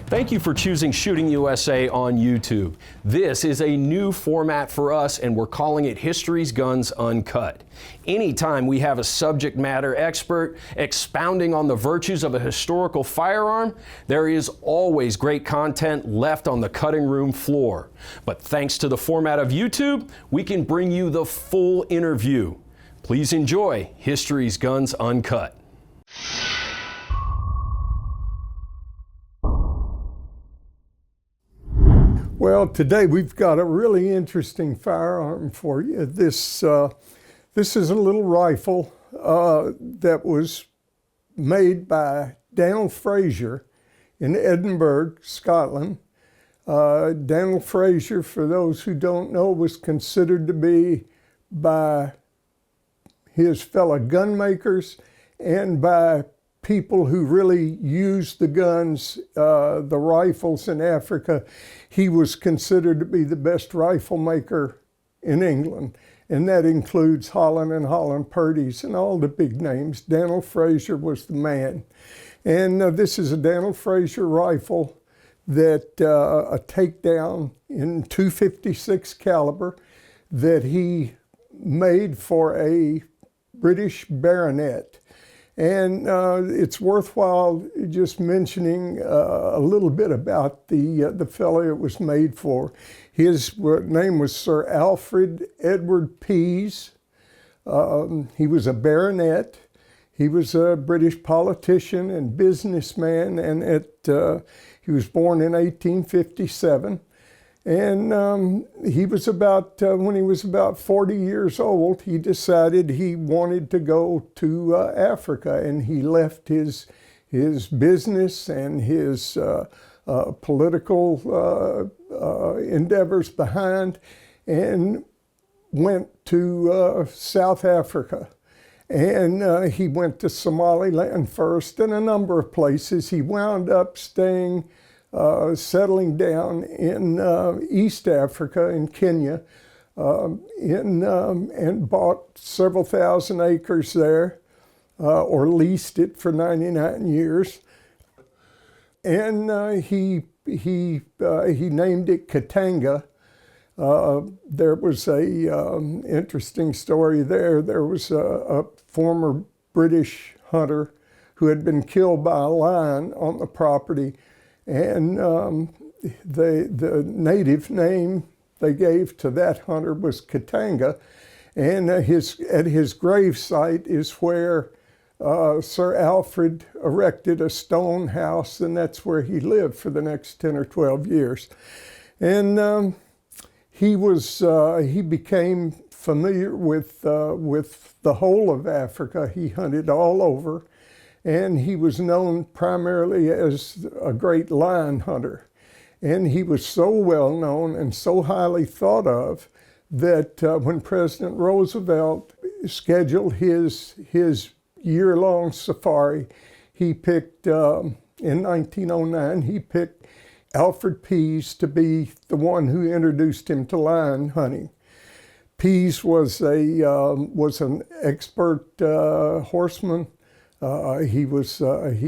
Thank you for choosing Shooting USA on YouTube. This is a new format for us, and we're calling it History's Guns Uncut. Anytime we have a subject matter expert expounding on the virtues of a historical firearm, there is always great content left on the cutting room floor. But thanks to the format of YouTube, we can bring you the full interview. Please enjoy History's Guns Uncut. Well, today we've got a really interesting firearm for you. This is a little rifle that was made by Daniel Frasier in Edinburgh, Scotland. Daniel Frasier, for those who don't know, was considered to be by his fellow gun makers and by people who really used the guns, the rifles in Africa. He was considered to be the best rifle maker in England, and that includes Holland and Holland Purdy's and all the big names. Daniel Frasier was the man. And this is a Daniel Frasier rifle that a takedown in .256 caliber that he made for a British baronet. And it's worthwhile just mentioning a little bit about the fellow it was made for. His name was Sir Alfred Edward Pease. He was a baronet. He was a British politician and businessman, and he was born in 1857. And he was when he was about 40 years old, he decided he wanted to go to Africa, and he left his business and his political endeavors behind and went to South Africa. And he went to Somaliland first and a number of places. He wound up settling down in East Africa, in Kenya, and bought several thousand acres there, or leased it for 99 years. And he named it Katanga. There was a interesting story there. There was a former British hunter who had been killed by a lion on the property. And the native name they gave to that hunter was Katanga. And at his grave site is where Sir Alfred erected a stone house, and that's where he lived for the next 10 or 12 years. And he became familiar with the whole of Africa. He hunted all over. And he was known primarily as a great lion hunter. And he was so well known and so highly thought of that when President Roosevelt scheduled his year-long safari, he picked, in 1909, he picked Alfred Pease to be the one who introduced him to lion hunting. Pease was an expert horseman. He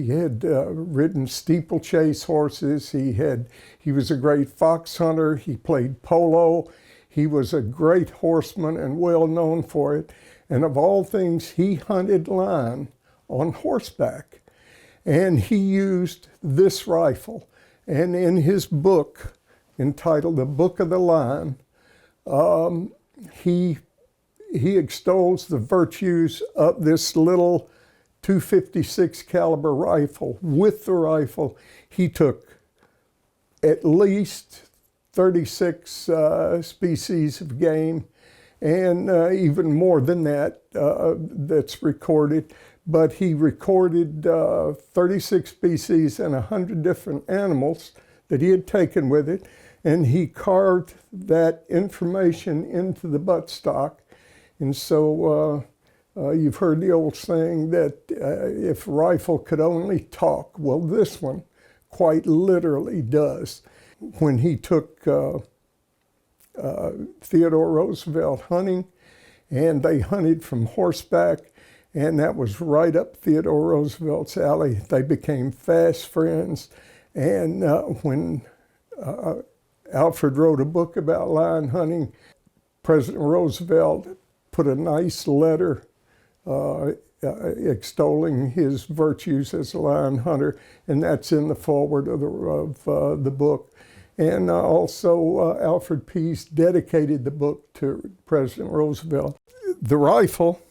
had ridden steeplechase horses. He was a great fox hunter. He played polo. He was a great horseman and well known for it. And of all things, he hunted lion on horseback. And he used this rifle. And in his book, entitled The Book of the Lion, he extols the virtues of this little .256 caliber rifle. With the rifle, he took at least 36 species of game, and even more than that that's recorded. But he recorded 36 species and 100 different animals that he had taken with it, and he carved that information into the buttstock. And so you've heard the old saying that if a rifle could only talk, well, this one quite literally does. When he took Theodore Roosevelt hunting, and they hunted from horseback, and that was right up Theodore Roosevelt's alley. They became fast friends, And when Alfred wrote a book about lion hunting, President Roosevelt put a nice letter extolling his virtues as a lion hunter, and that's in the foreword of the book. And also Alfred Pease dedicated the book to President Roosevelt. The rifle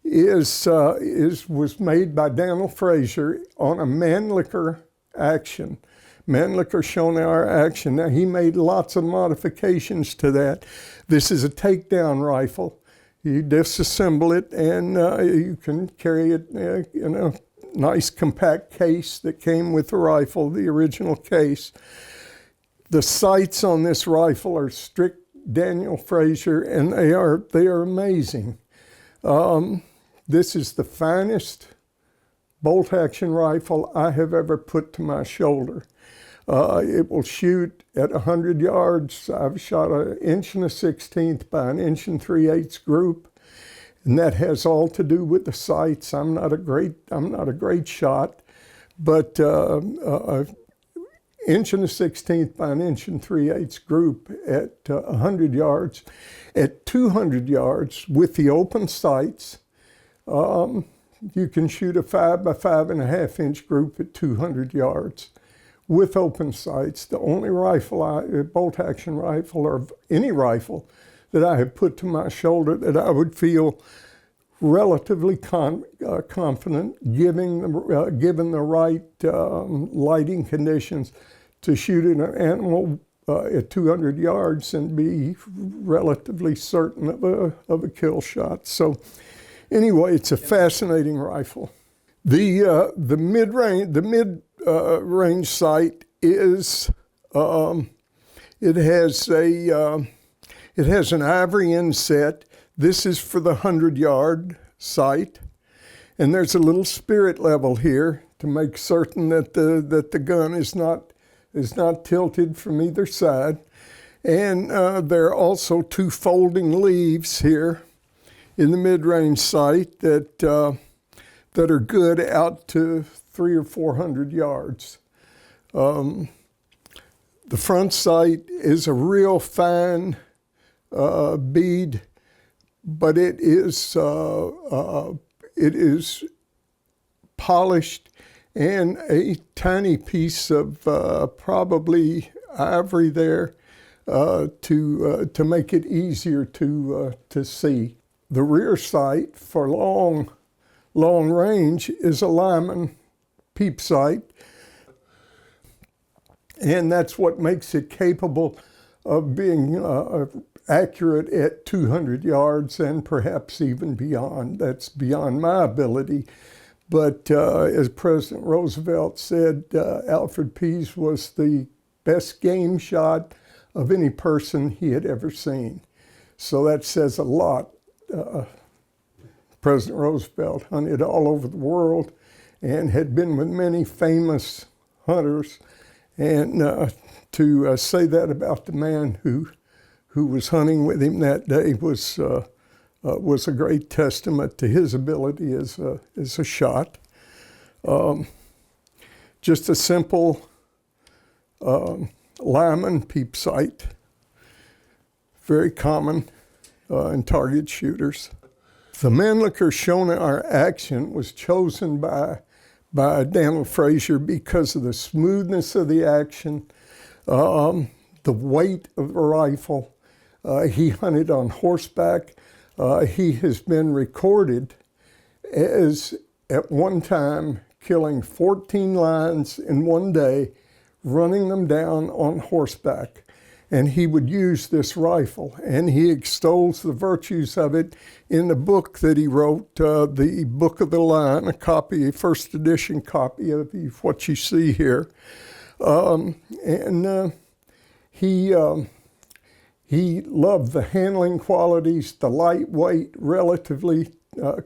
was made by Daniel Frasier on a Mannlicher action. Mannlicher Schoenauer action. Now, he made lots of modifications to that. This is a takedown rifle. You disassemble it, and you can carry it in a nice compact case that came with the rifle, the original case. The sights on this rifle are strict Daniel Frasier, and they are amazing. This is the finest bolt-action rifle I have ever put to my shoulder. It will shoot at 100 yards. I've shot 1 1/16" by 1 3/8" group, and that has all to do with the sights. I'm not a great shot, but 1 1/16" by 1 3/8" group at 100 yards. At 200 yards with the open sights, you can shoot a 5 by 5.5" group at 200 yards. With open sights. The only rifle, bolt-action rifle, or any rifle that I have put to my shoulder that I would feel relatively confident, given the right lighting conditions, to shoot an animal at 200 yards and be relatively certain of a kill shot. So, anyway, it's a fascinating rifle. The mid-range sight is it has an ivory inset. This is for the 100-yard sight, and there's a little spirit level here to make certain that the gun is not tilted from either side. And there are also 2 folding leaves here in the mid-range sight that are good out to 300 or 400 yards. The front sight is a real fine bead, but it is polished, and a tiny piece of probably ivory there to make it easier to see. The rear sight for long range is a Lyman peep sight, and that's what makes it capable of being accurate at 200 yards and perhaps even beyond. That's beyond my ability. But as President Roosevelt said, Alfred Pease was the best game shot of any person he had ever seen. So that says a lot. President Roosevelt hunted all over the world and had been with many famous hunters. And to say that about the man who was hunting with him that day was a great testament to his ability as a shot. Just a simple Lyman peep sight, very common in target shooters. The Mannlicher Schoenauer action was chosen by Daniel Frasier because of the smoothness of the action, the weight of the rifle. He hunted on horseback. He has been recorded as, at one time, killing 14 lions in one day, running them down on horseback. And he would use this rifle, and he extols the virtues of it in the book that he wrote, the Book of the Lion, a first edition copy of what you see here. He loved the handling qualities, the lightweight relatively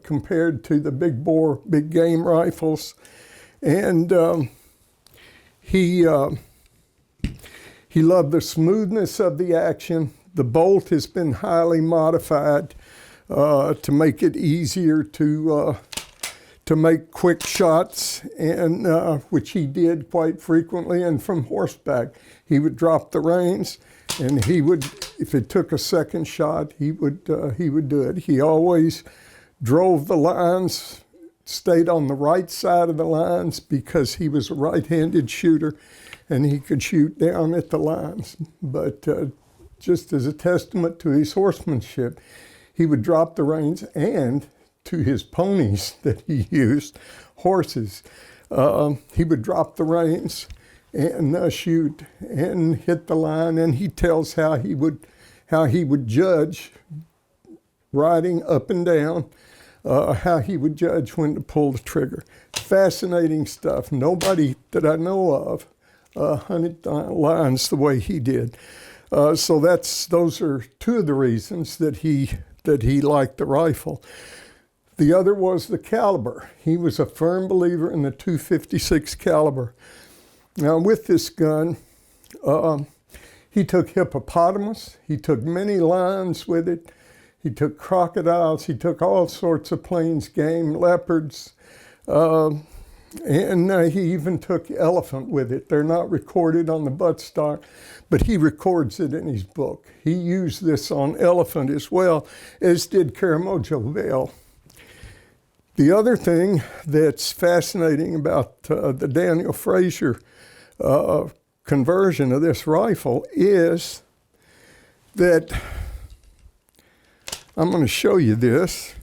compared to the big game rifles. And he loved the smoothness of the action. The bolt has been highly modified to make it easier to to make quick shots, and which he did quite frequently. And from horseback, he would drop the reins, and he would, if it took a second shot, he would do it. He always drove the lines, stayed on the right side of the lines because he was a right-handed shooter, and he could shoot down at the lines. But just as a testament to his horsemanship, he would drop the reins, and to his ponies that he used, horses, he would drop the reins and shoot and hit the line. And he tells how he would judge riding up and down, how he would judge when to pull the trigger. Fascinating stuff. Nobody that I know of hunted lines the way he did. So those are two of the reasons that he liked the rifle. The other was the caliber. He was a firm believer in the .256 caliber. Now with this gun, he took hippopotamus, he took many lions with it, he took crocodiles, he took all sorts of plains game, leopards, and he even took elephant with it. They're not recorded on the buttstock, but he records it in his book. He used this on elephant as well, as did Caramojo Vale. The other thing that's fascinating about the Daniel Frasier conversion of this rifle is that, I'm going to show you this.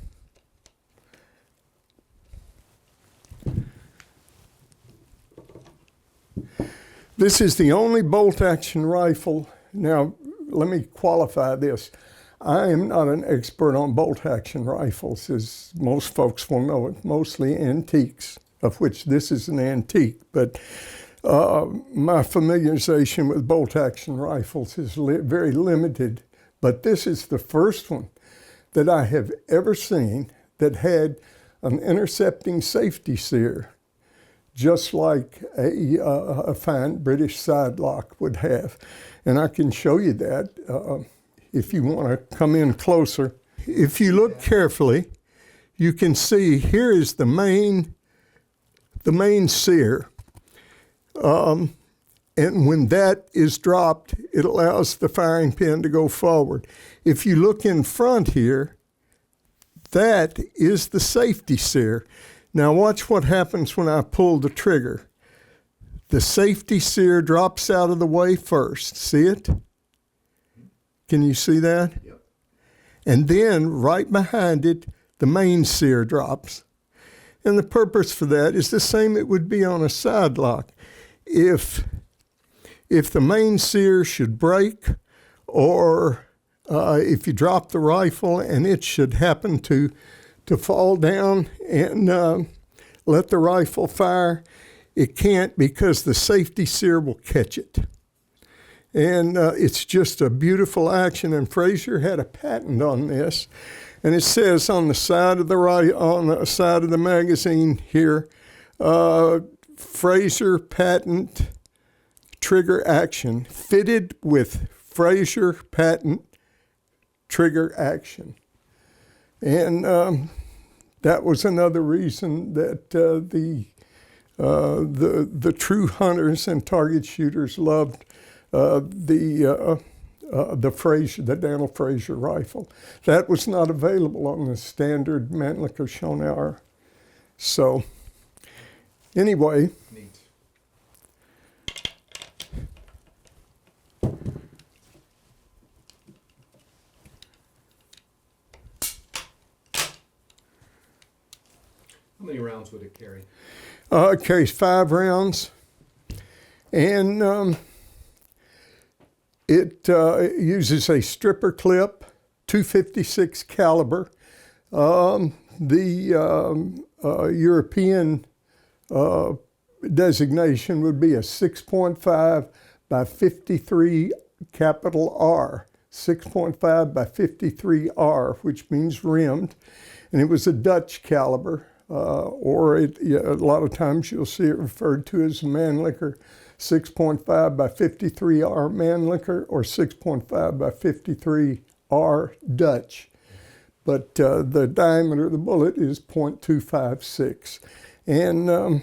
This is the only bolt-action rifle. Now, let me qualify this. I am not an expert on bolt-action rifles, as most folks will know it, mostly antiques, of which this is an antique. But my familiarization with bolt-action rifles is very limited. But this is the first one that I have ever seen that had an intercepting safety sear, just like a fine British sidelock would have. And I can show you that if you want to come in closer. If you look carefully, you can see here is the main sear. And when that is dropped, it allows the firing pin to go forward. If you look in front here, that is the safety sear. Now watch what happens when I pull the trigger. The safety sear drops out of the way first. See it? Can you see that? Yep. And then right behind it, the main sear drops. And the purpose for that is the same it would be on a sidelock. If the main sear should break, or if you drop the rifle and it should happen to fall down and let the rifle fire, it can't, because the safety sear will catch it. And it's just a beautiful action. And Frasier had a patent on this, and it says on the side of the magazine here, Frasier patent trigger action, fitted with Frasier patent trigger action. And that was another reason that the true hunters and target shooters loved the Daniel Frasier rifle. That was not available on the standard Mannlicher Schonauer. So anyway. Neat. How many rounds would it carry? It carries 5 rounds, and it uses a stripper clip, .256 caliber. The European designation would be a 6.5 by 53 capital R, 6.5 by 53 R, which means rimmed, and it was a Dutch caliber. Or a lot of times you'll see it referred to as Mannlicher 6.5 by 53 R Mannlicher, or 6.5 by 53 R Dutch. but the diameter of the bullet is .256. And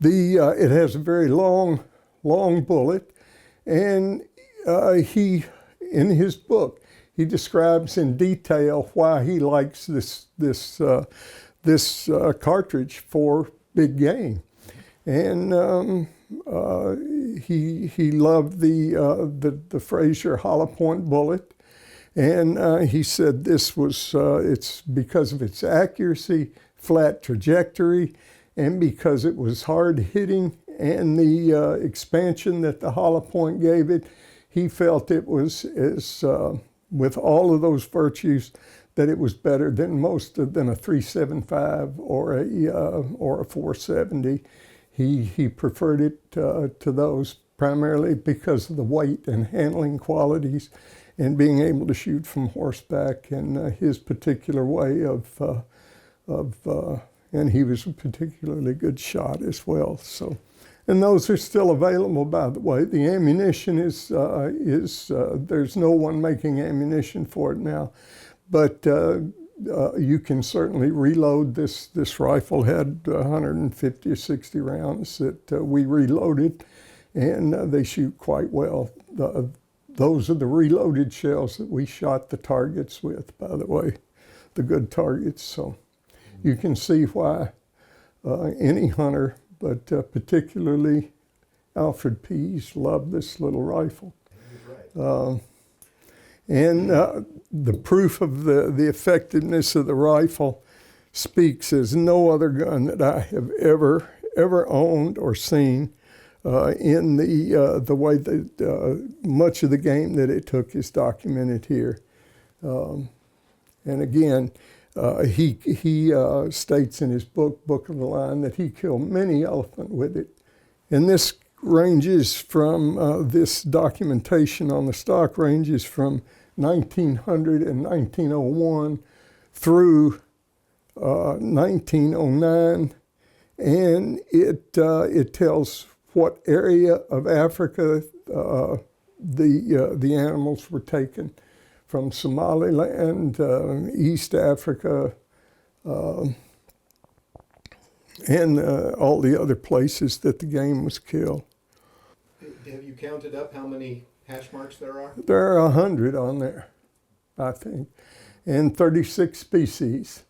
it has a very long bullet, and he, in his book, he describes in detail why he likes this cartridge for big game. And he loved the Frasier hollow point bullet, and he said this was it's because of its accuracy, flat trajectory, and because it was hard hitting, and the expansion that the hollow point gave it. He felt it was with all of those virtues, that it was better than than a 375 or a 470. He preferred it to those primarily because of the weight and handling qualities, and being able to shoot from horseback, and his particular way and he was a particularly good shot as well. So. And those are still available, by the way. The ammunition is there's no one making ammunition for it now, but you can certainly reload this. This rifle had 150 or 60 rounds that we reloaded, and they shoot quite well. Those are the reloaded shells that we shot the targets with, by the way, the good targets. So you can see why any hunter, but particularly Alfred Pease, loved this little rifle. And the proof of the effectiveness of the rifle speaks as no other gun that I have ever owned or seen, in the way that much of the game that it took is documented here. And again, he states in his book of the Line, that he killed many elephant with it. And this ranges from, this documentation on the stock ranges from 1900 and 1901 through 1909. And it tells what area of Africa the animals were taken, from Somaliland, East Africa, and all the other places that the game was killed. Have you counted up how many hash marks there are? There are 100 on there, I think, and 36 species,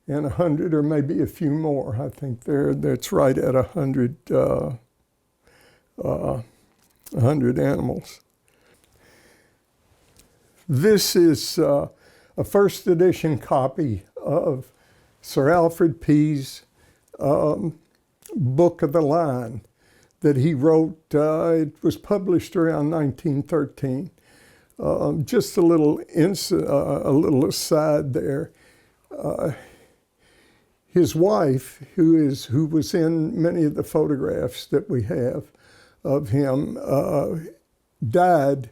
and 100 or maybe a few more. I think that's right at 100 animals. This is a first edition copy of Sir Alfred Pease' Book of the Line that he wrote. It was published around 1913. Just a little aside there. His wife, who was in many of the photographs that we have of him, died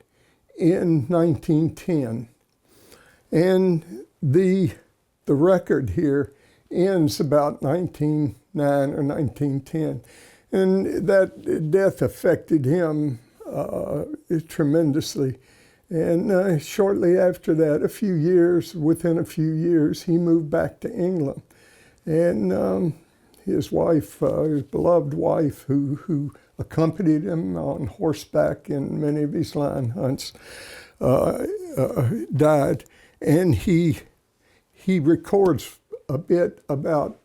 in 1910, and the record here ends about 1909 or 1910, and that death affected him tremendously. And shortly after that, within a few years, he moved back to England, and his wife, his beloved wife, who accompanied him on horseback in many of his line hunts, died. And he records a bit about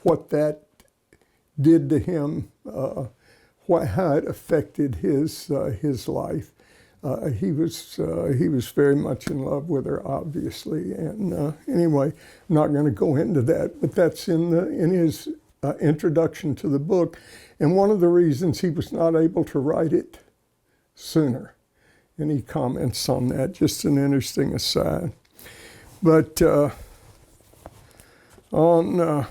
what that did to him, how it affected his life. He was very much in love with her, obviously. And anyway, I'm not going to go into that, but that's in his introduction to the book, and one of the reasons he was not able to write it sooner. And he comments on that, just an interesting aside. But on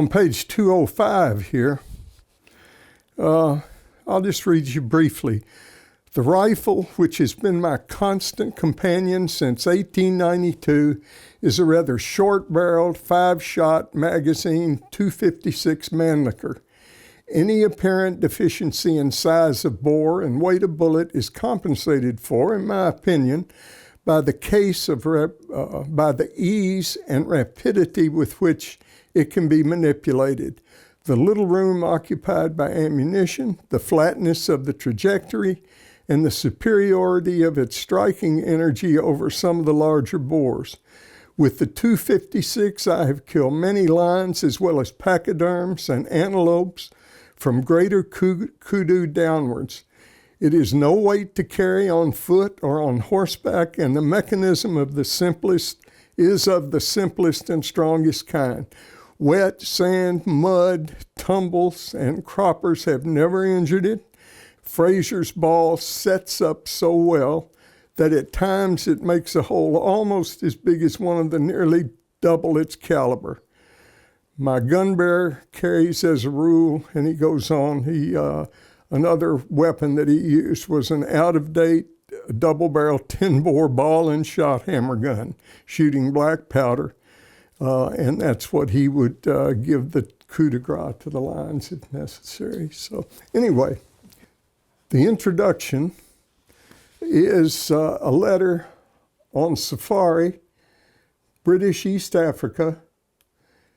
page 205 here, I'll just read you briefly. The rifle, which has been my constant companion since 1892, is a rather short-barreled 5-shot magazine .256 Mannlicher. Any apparent deficiency in size of bore and weight of bullet is compensated for, in my opinion, by the by the ease and rapidity with which it can be manipulated, the little room occupied by ammunition, the flatness of the trajectory, and the superiority of its striking energy over some of the larger bores. With the .256, I have killed many lions as well as pachyderms and antelopes from greater kudu downwards. It is no weight to carry on foot or on horseback, and the mechanism of the simplest is of the simplest and strongest kind. Wet, sand, mud, tumbles, and croppers have never injured it. Frasier's ball sets up so well that at times it makes a hole almost as big as one of the nearly double its caliber. My gun bearer carries as a rule, and he goes on, another weapon that he used was an out-of-date double-barrel 10-bore ball and shot hammer gun, shooting black powder, and that's what he would give the coup de grace to the lions if necessary. So anyway, the introduction is a letter on safari, British East Africa,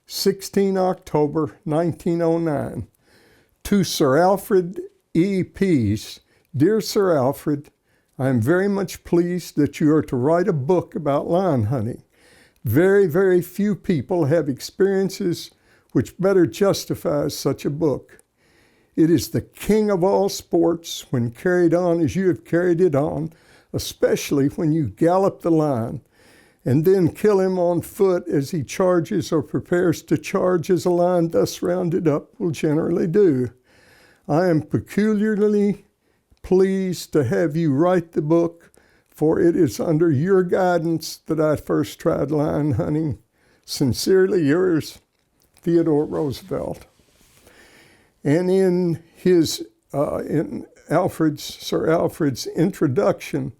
16 October 1909, to Sir Alfred E. Pease. Dear Sir Alfred, I am very much pleased that you are to write a book about lion hunting. Very, very few people have experiences which better justifies such a book. It is the king of all sports when carried on as you have carried it on, especially when you gallop the lion and then kill him on foot as he charges or prepares to charge as a lion thus rounded up will generally do. I am peculiarly pleased to have you write the book, for it is under your guidance that I first tried lion hunting. Sincerely yours, Theodore Roosevelt. And in his, Sir Alfred's introduction,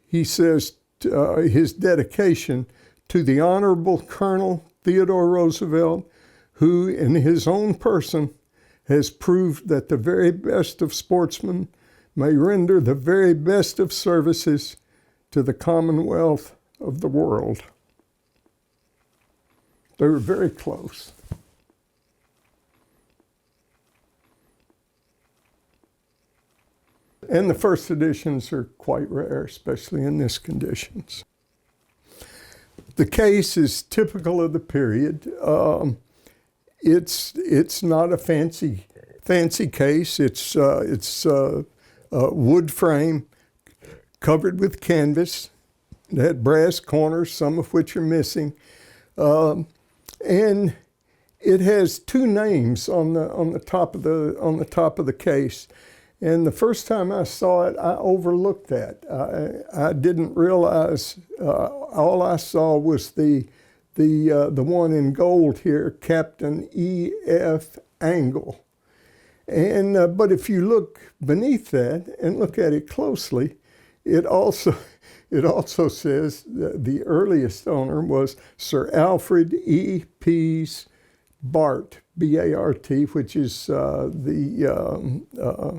he says his dedication to the Honorable Colonel Theodore Roosevelt, who in his own person has proved that the very best of sportsmen may render the very best of services to the commonwealth of the world. They were very close. And the first editions are quite rare, especially in this conditions. The case is typical of the period. It's not a fancy case. It's wood frame covered with canvas. It had brass corners, some of which are missing, and it has two names on the top of the case. And the first time I saw it, I overlooked that. I didn't realize. All I saw was the one in gold here, Captain E.F. Angle. And but if you look beneath that and look at it closely, it also says that the earliest owner was Sir Alfred E. Pease Bart, B-A-R-T, which is the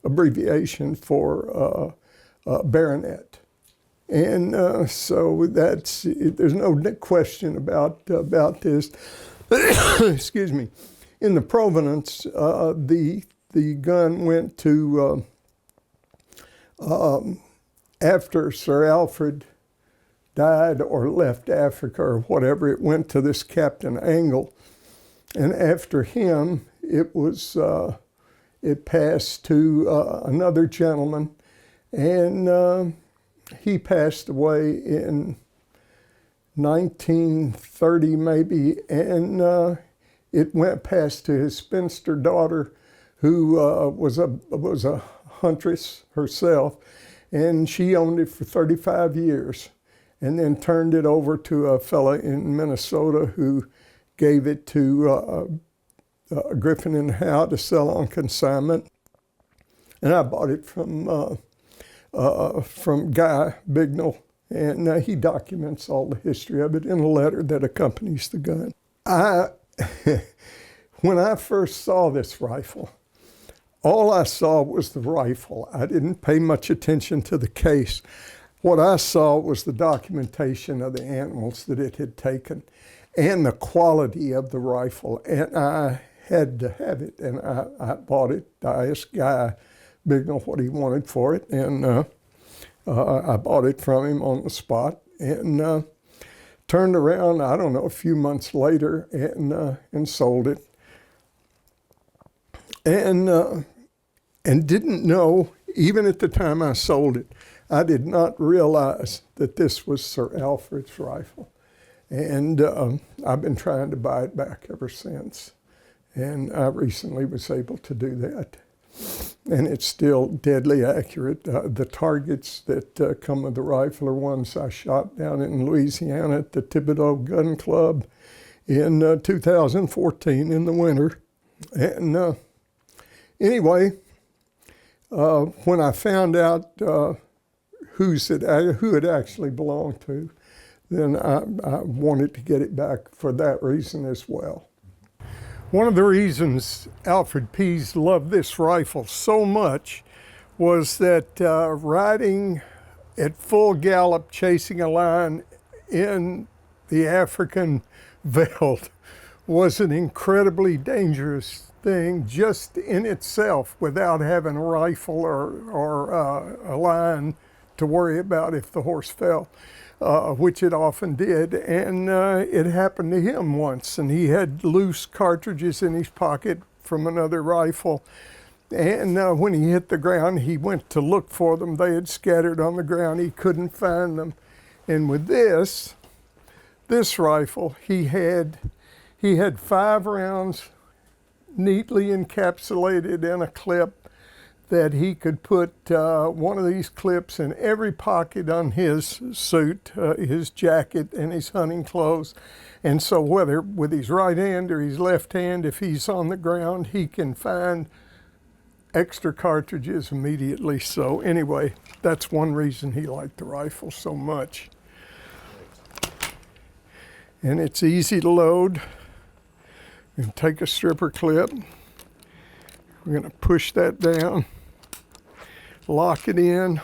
abbreviation for baronet. And so there's no question about this. Excuse me. In the provenance, the gun went to, after Sir Alfred died or left Africa or whatever, it went to this Captain Angle. And after him, it passed to another gentleman, and he passed away in 1930 maybe, and it went past to his spinster daughter, who was a huntress herself, and she owned it for 35 years, and then turned it over to a fella in Minnesota who gave it to Griffin and Howe to sell on consignment. And I bought it from Guy Bignell, and he documents all the history of it in a letter that accompanies the gun. When I first saw this rifle, all I saw was the rifle. I didn't pay much attention to the case. What I saw was the documentation of the animals that it had taken and the quality of the rifle. And I had to have it, and I bought it. I asked Guy Bignell what he wanted for it, and I bought it from him on the spot, and turned around, I don't know, a few months later and sold it. And didn't know, even at the time I sold it, I did not realize that this was Sir Alfred's rifle. And I've been trying to buy it back ever since. And I recently was able to do that. And it's still deadly accurate. The targets that come with the rifle are ones I shot down in Louisiana at the Thibodeau Gun Club in 2014 in the winter. And anyway, when I found out who it actually belonged to, then I wanted to get it back for that reason as well. One of the reasons Alfred Pease loved this rifle so much was that riding at full gallop, chasing a lion in the African veldt was an incredibly dangerous thing just in itself without having a rifle or a lion to worry about if the horse fell. Which it often did, and it happened to him once, and he had loose cartridges in his pocket from another rifle, and when he hit the ground, he went to look for them. They had scattered on the ground. He couldn't find them, and with this rifle, he had 5 rounds neatly encapsulated in a clip that he could put one of these clips in every pocket on his suit, his jacket, and his hunting clothes. And so whether with his right hand or his left hand, if he's on the ground, he can find extra cartridges immediately. So anyway, that's one reason he liked the rifle so much. And it's easy to load. You can take a stripper clip. We're going to push that down, lock it in.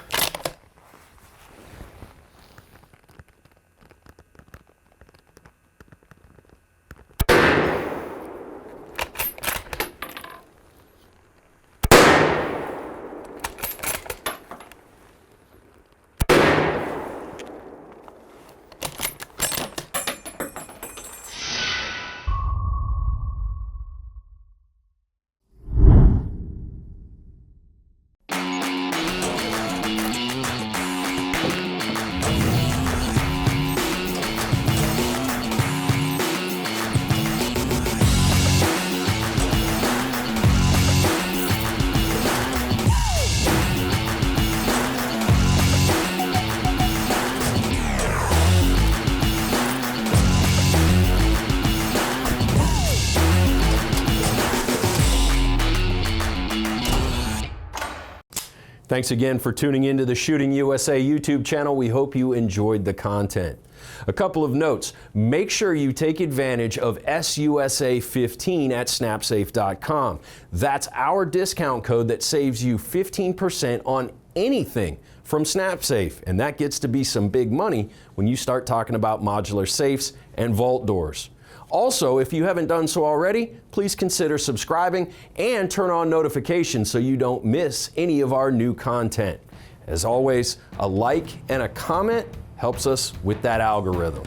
Thanks again for tuning into the Shooting USA YouTube channel. We hope you enjoyed the content. A couple of notes. Make sure you take advantage of SUSA15 at snapsafe.com. That's our discount code that saves you 15% on anything from SnapSafe, and that gets to be some big money when you start talking about modular safes and vault doors. Also, if you haven't done so already, please consider subscribing and turn on notifications so you don't miss any of our new content. As always, a like and a comment helps us with that algorithm.